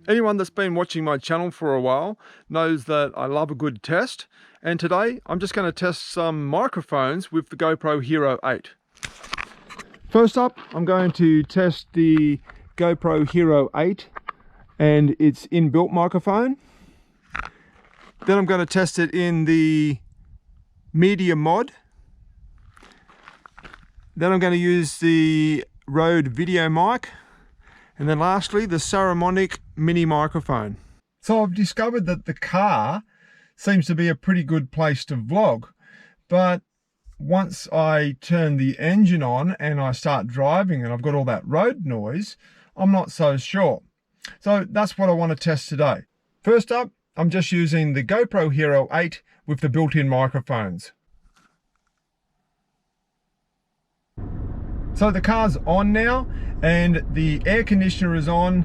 Anyone that's been watching my channel for a while knows that I love a good test, and today I'm just going to test some microphones with the GoPro HERO8. First up, I'm going to test the GoPro HERO8 and its inbuilt microphone. Then I'm going to test it in the Media Mod. Then I'm going to use the Rode Videomic. And then lastly, the Saramonic Mini Microphone. So I've discovered that the car seems to be a pretty good place to vlog, but once I turn the engine on and I start driving and I've got all that road noise, I'm not so sure. So that's what I want to test today. First up, I'm just using the GoPro HERO8 with the built-in microphones. So the car's on now and the air conditioner is on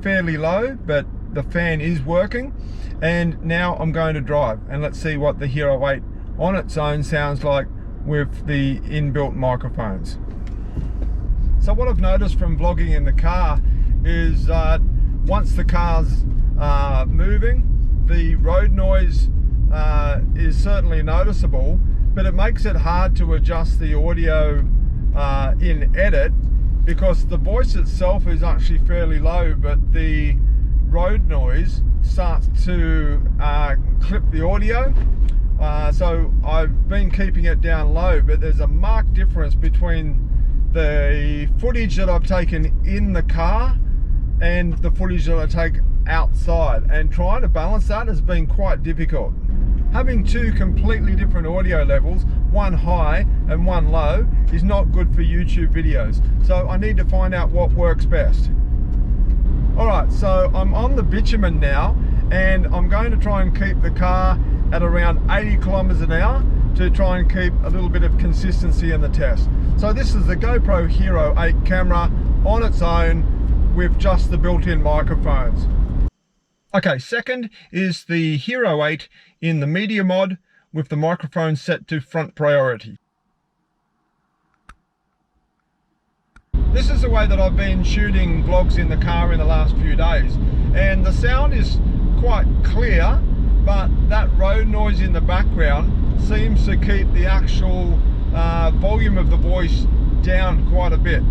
fairly low, but the fan is working. And now I'm going to drive, and let's see what the HERO8 on its own sounds like with the inbuilt microphones. So what I've noticed from vlogging in the car is once the car's moving, the road noise is certainly noticeable, but it makes it hard to adjust the audio in edit, because the voice itself is actually fairly low, but the road noise starts to clip the audio. So I've been keeping it down low, but there's a marked difference between the footage that I've taken in the car and the footage that I take outside, and trying to balance that has been quite difficult. Having two completely different audio levels, one high and one low, is not good for YouTube videos. So I need to find out what works best. Alright, so I'm on the bitumen now, and I'm going to try and keep the car at around 80 kilometers an hour to try and keep a little bit of consistency in the test. So this is the GoPro HERO8 camera on its own with just the built-in microphones. Okay, second is the HERO8 in the Media Mod with the microphone set to front priority. This is the way that I've been shooting vlogs in the car in the last few days, and the sound is quite clear, but that road noise in the background seems to keep the actual volume of the voice down quite a bit.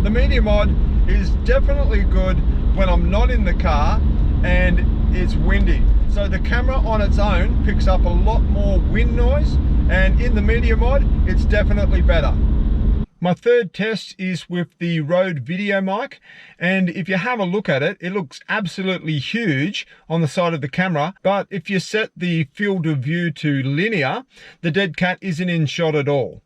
The Media Mod is definitely good when I'm not in the car and it's windy. So the camera on its own picks up a lot more wind noise, and in the Media Mod it's definitely better. My third test is with the Rode Videomic, and if you have a look at it, it looks absolutely huge on the side of the camera, but if you set the field of view to linear, the dead cat isn't in shot at all.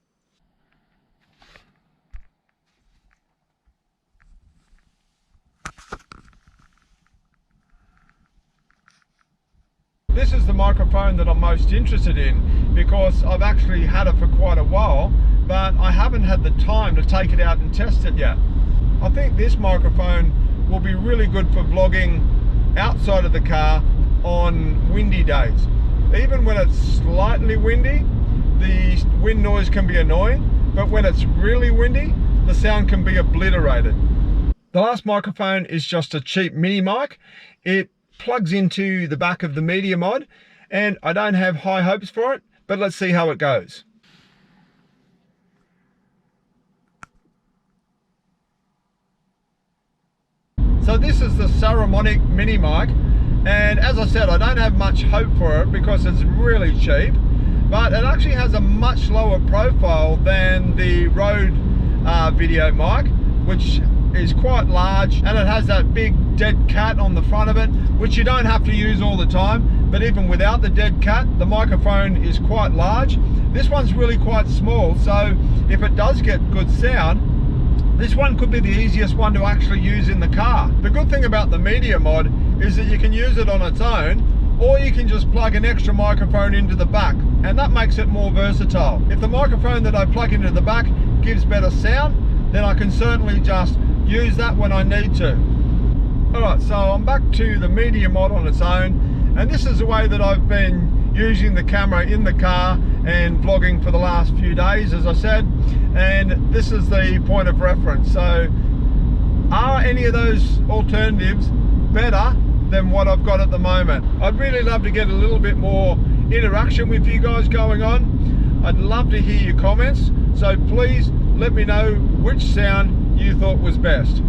This is the microphone that I'm most interested in, because I've actually had it for quite a while, but I haven't had the time to take it out and test it yet. I think this microphone will be really good for vlogging outside of the car on windy days. Even when it's slightly windy, the wind noise can be annoying, but when it's really windy, the sound can be obliterated. The last microphone is just a cheap mini mic. It plugs into the back of the Media Mod, and I don't have high hopes for it, but let's see how it goes. So this is the Saramonic Mini Mic, and as I said, I don't have much hope for it because it's really cheap, but it actually has a much lower profile than the Rode Videomic, which is quite large, and it has that big dead cat on the front of it, which you don't have to use all the time, but even without the dead cat, the microphone is quite large. This one's really quite small, so if it does get good sound, this one could be the easiest one to actually use in the car. The good thing about the Media Mod is that you can use it on its own, or you can just plug an extra microphone into the back, and that makes it more versatile. If the microphone that I plug into the back gives better sound, then I can certainly just use that when I need to. Alright, so I'm back to the Media Mod on its own, and this is the way that I've been using the camera in the car and vlogging for the last few days, as I said, and this is the point of reference. So are any of those alternatives better than what I've got at the moment. I'd really love to get a little bit more interaction with you guys going on. I'd love to hear your comments, so please let me know which sound you thought was best.